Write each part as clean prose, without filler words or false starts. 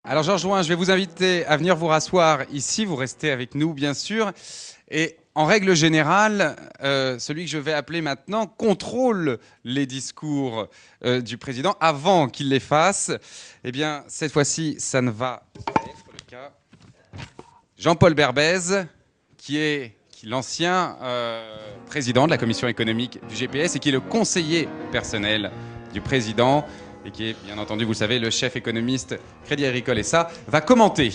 Alors Georges Drouin, je vais vous inviter à venir vous rasseoir ici, vous restez avec nous bien sûr. Et en règle générale, celui que je vais appeler maintenant contrôle les discours du président avant qu'il les fasse. Eh bien, cette fois-ci, ça ne va pas être le cas. Jean-Paul Berbèze, qui est l'ancien président de la commission économique du GPS et qui est le conseiller personnel du président et qui est, bien entendu, vous le savez, le chef économiste Crédit Agricole SA, va commenter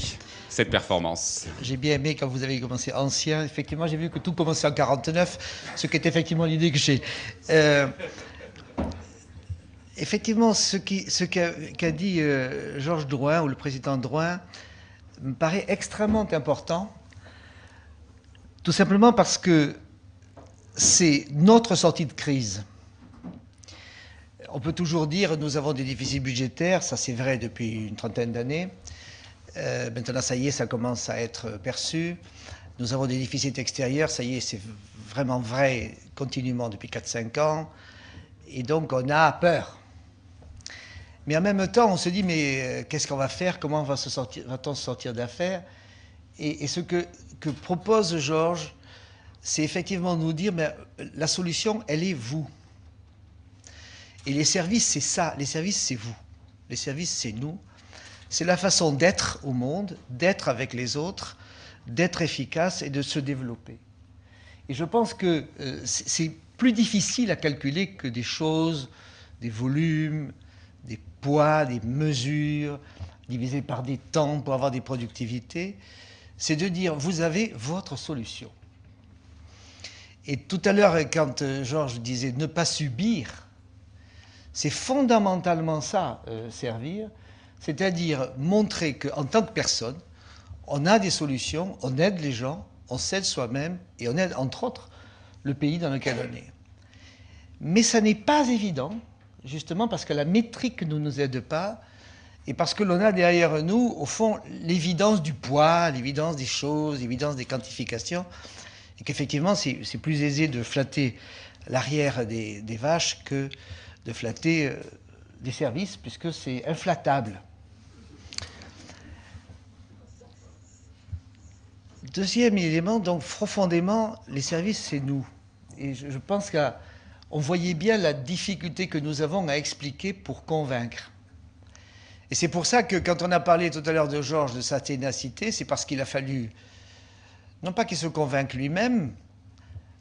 cette performance. J'ai bien aimé quand vous avez commencé ancien. Effectivement, j'ai vu que tout commençait en 49, ce qui est effectivement l'idée que j'ai. Effectivement, ce qu'a dit Georges Drouin, ou le président Drouin, me paraît extrêmement important, tout simplement parce que c'est notre sortie de crise. On peut toujours dire nous avons des déficits budgétaires, ça c'est vrai depuis une trentaine d'années. Maintenant, ça y est, ça commence à être perçu. Nous avons des déficits extérieurs, ça y est, c'est vraiment vrai continuellement depuis 4-5 ans. Et donc, on a peur. Mais en même temps, on se dit, mais qu'est-ce qu'on va faire? Comment va-t-on se sortir d'affaires? Et ce que propose Georges, c'est effectivement nous dire, mais la solution, elle est vous. Et les services, c'est ça. Les services, c'est vous. Les services, c'est nous. C'est la façon d'être au monde, d'être avec les autres, d'être efficace et de se développer. Et je pense que c'est plus difficile à calculer que des choses, des volumes, des poids, des mesures, divisées par des temps pour avoir des productivités. C'est de dire, vous avez votre solution. Et tout à l'heure, quand Georges disait ne pas subir, c'est fondamentalement ça, servir. C'est-à-dire montrer qu'en tant que personne, on a des solutions, on aide les gens, on s'aide soi-même et on aide, entre autres, le pays dans lequel on est. Mais ça n'est pas évident, justement parce que la métrique ne nous aide pas et parce que l'on a derrière nous, au fond, l'évidence du poids, l'évidence des choses, l'évidence des quantifications, et qu'effectivement, c'est plus aisé de flatter l'arrière des vaches que de flatter des services, puisque c'est inflattable. Deuxième élément, donc profondément, les services, c'est nous. Et je pense qu'on voyait bien la difficulté que nous avons à expliquer pour convaincre. Et c'est pour ça que quand on a parlé tout à l'heure de Georges, de sa ténacité, c'est parce qu'il a fallu, non pas qu'il se convainque lui-même,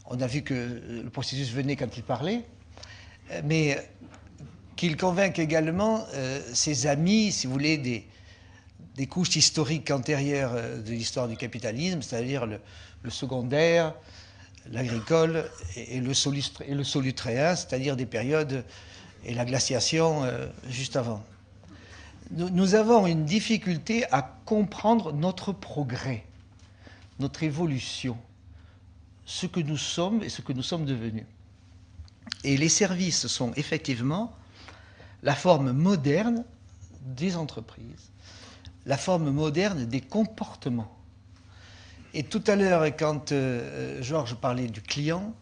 on a vu que le processus venait quand il parlait, mais qu'il convainque également ses amis, si vous voulez, des couches historiques antérieures de l'histoire du capitalisme, c'est-à-dire le secondaire, l'agricole et le solutréen, c'est-à-dire des périodes et la glaciation juste avant. Nous avons une difficulté à comprendre notre progrès, notre évolution, ce que nous sommes et ce que nous sommes devenus. Et les services sont effectivement la forme moderne des entreprises, la forme moderne des comportements. Et tout à l'heure, quand Georges parlait du client,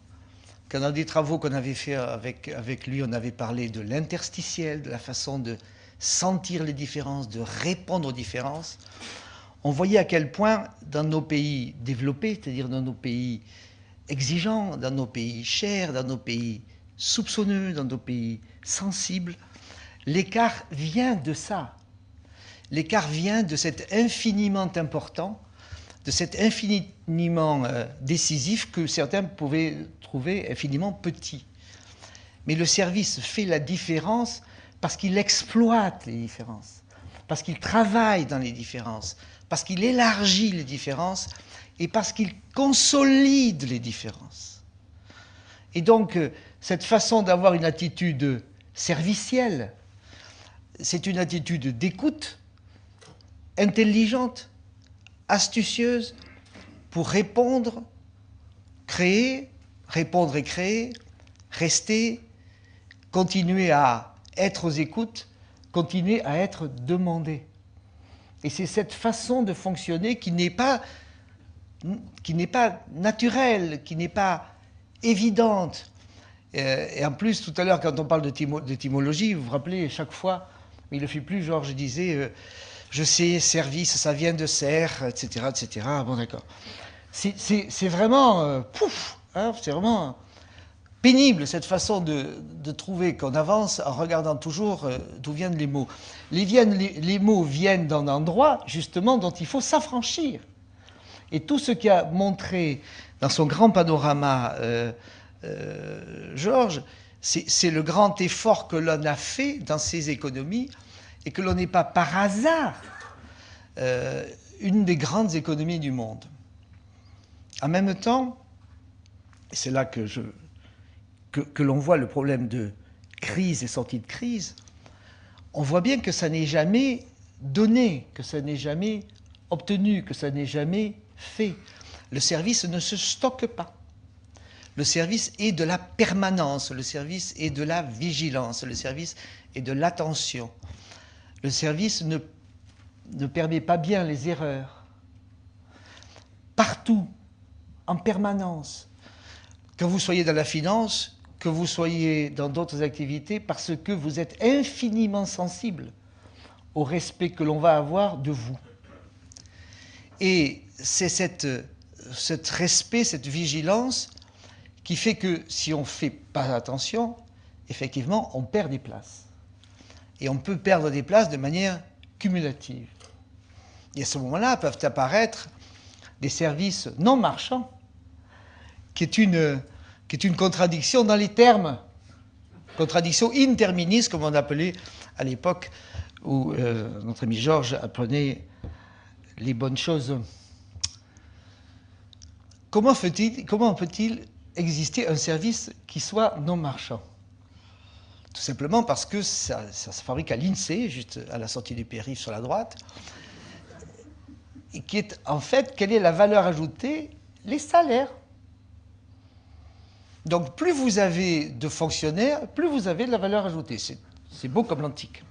quand dans des travaux qu'on avait fait avec lui, on avait parlé de l'interstitiel, de la façon de sentir les différences, de répondre aux différences, on voyait à quel point dans nos pays développés, c'est-à-dire dans nos pays exigeants, dans nos pays chers, dans nos pays soupçonneux, dans nos pays sensibles, l'écart vient de ça. L'écart vient de cet infiniment important, de cet infiniment décisif que certains pouvaient trouver infiniment petit. Mais le service fait la différence parce qu'il exploite les différences, parce qu'il travaille dans les différences, parce qu'il élargit les différences et parce qu'il consolide les différences. Et donc, cette façon d'avoir une attitude servicielle, c'est une attitude d'écoute, intelligente, astucieuse, pour répondre, créer, répondre et créer, rester, continuer à être aux écoutes, continuer à être demandé. Et c'est cette façon de fonctionner qui n'est pas naturelle, qui n'est pas évidente. Et en plus, tout à l'heure, quand on parle d'étymologie, vous vous rappelez, chaque fois, mais il ne le fait plus, Georges disait, je sais, service, ça vient de serre, etc., etc. Bon, d'accord. C'est vraiment, pouf, hein, c'est vraiment pénible cette façon de trouver qu'on avance en regardant toujours d'où viennent les mots. Les mots viennent d'un endroit, justement, dont il faut s'affranchir. Et tout ce qui a montré dans son grand panorama, Georges, c'est le grand effort que l'on a fait dans ces économies et que l'on n'est pas par hasard une des grandes économies du monde. En même temps, c'est là que l'on voit le problème de crise et sortie de crise, on voit bien que ça n'est jamais donné, que ça n'est jamais obtenu, que ça n'est jamais fait. Le service ne se stocke pas. Le service est de la permanence, le service est de la vigilance, le service est de l'attention. Le service ne permet pas bien les erreurs. Partout, en permanence. Que vous soyez dans la finance, que vous soyez dans d'autres activités, parce que vous êtes infiniment sensible au respect que l'on va avoir de vous. Et c'est cet respect, cette vigilance qui fait que si on ne fait pas attention, effectivement, on perd des places. Et on peut perdre des places de manière cumulative. Et à ce moment-là, peuvent apparaître des services non marchands, qui est une contradiction dans les termes, contradiction interministe, comme on appelait à l'époque où notre ami Georges apprenait les bonnes choses. Comment peut-il exister un service qui soit non marchand? Tout simplement parce que ça se fabrique à l'INSEE, juste à la sortie du périph' sur la droite, et qui est en fait, quelle est la valeur ajoutée? Les salaires. Donc plus vous avez de fonctionnaires, plus vous avez de la valeur ajoutée. C'est beau comme l'antique.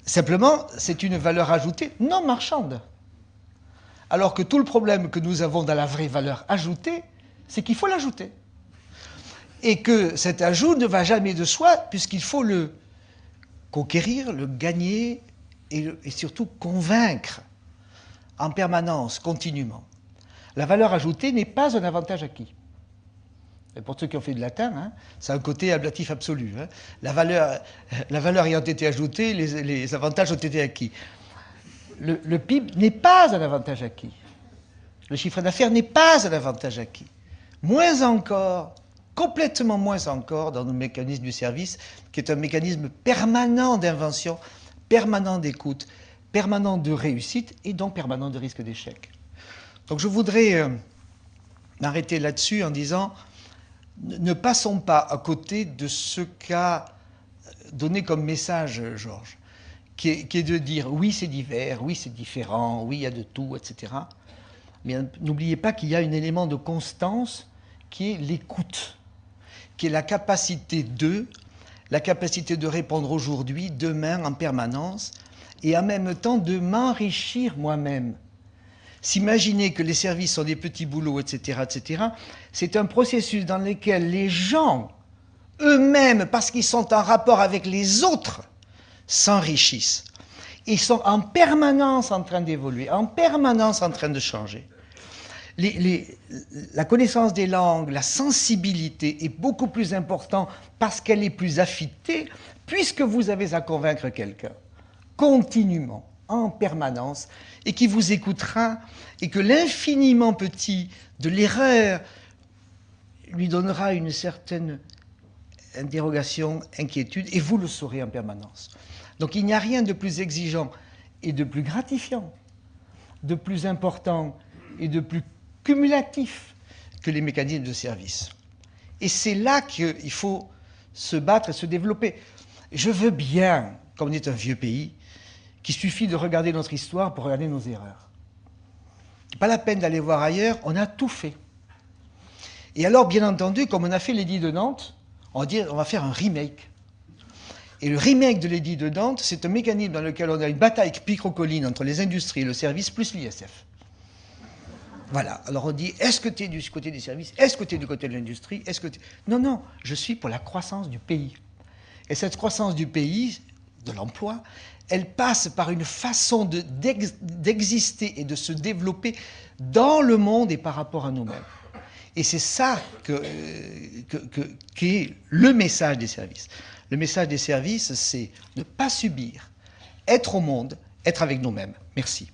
Simplement, c'est une valeur ajoutée non marchande. Alors que tout le problème que nous avons dans la vraie valeur ajoutée, c'est qu'il faut l'ajouter. Et que cet ajout ne va jamais de soi, puisqu'il faut le conquérir, le gagner et surtout convaincre en permanence, continuellement. La valeur ajoutée n'est pas un avantage acquis. Et pour ceux qui ont fait de latin, hein, c'est un côté ablatif absolu. Hein. La valeur ayant été ajoutée, les avantages ont été acquis. Le PIB n'est pas un avantage acquis. Le chiffre d'affaires n'est pas un avantage acquis. Moins encore, complètement moins encore dans le mécanisme du service, qui est un mécanisme permanent d'invention, permanent d'écoute, permanent de réussite et donc permanent de risque d'échec. Donc je voudrais m'arrêter là-dessus en disant, ne passons pas à côté de ce qu'a donné comme message Georges, qui est de dire oui c'est divers, oui c'est différent, oui il y a de tout, etc. Mais n'oubliez pas qu'il y a un élément de constance qui est l'écoute, qui est la capacité de répondre aujourd'hui, demain, en permanence, et en même temps de m'enrichir moi-même. S'imaginer que les services sont des petits boulots, etc., etc., c'est un processus dans lequel les gens, eux-mêmes, parce qu'ils sont en rapport avec les autres, s'enrichissent. Ils sont en permanence en train d'évoluer, en permanence en train de changer. La connaissance des langues, la sensibilité est beaucoup plus importante parce qu'elle est plus affûtée, puisque vous avez à convaincre quelqu'un, continuellement, en permanence, et qui vous écoutera, et que l'infiniment petit de l'erreur lui donnera une certaine interrogation, inquiétude, et vous le saurez en permanence. Donc il n'y a rien de plus exigeant et de plus gratifiant, de plus important et de plus cumulatif que les mécanismes de service. Et c'est là qu'il faut se battre et se développer. Je veux bien, comme on est un vieux pays, qu'il suffit de regarder notre histoire pour regarder nos erreurs. Pas la peine d'aller voir ailleurs, on a tout fait. Et alors, bien entendu, comme on a fait l'édit de Nantes, on va faire un remake. Et le remake de l'édit de Nantes, c'est un mécanisme dans lequel on a une bataille picrocolline entre les industries et le service, plus l'ISF. Voilà. Alors on dit, est-ce que tu es du côté des services? Est-ce que tu es du côté de l'industrie? Non, non, je suis pour la croissance du pays. Et cette croissance du pays de l'emploi, elle passe par une façon d'exister et de se développer dans le monde et par rapport à nous-mêmes. Et c'est ça qu'est le message des services. Le message des services, c'est ne pas subir, être au monde, être avec nous-mêmes. Merci.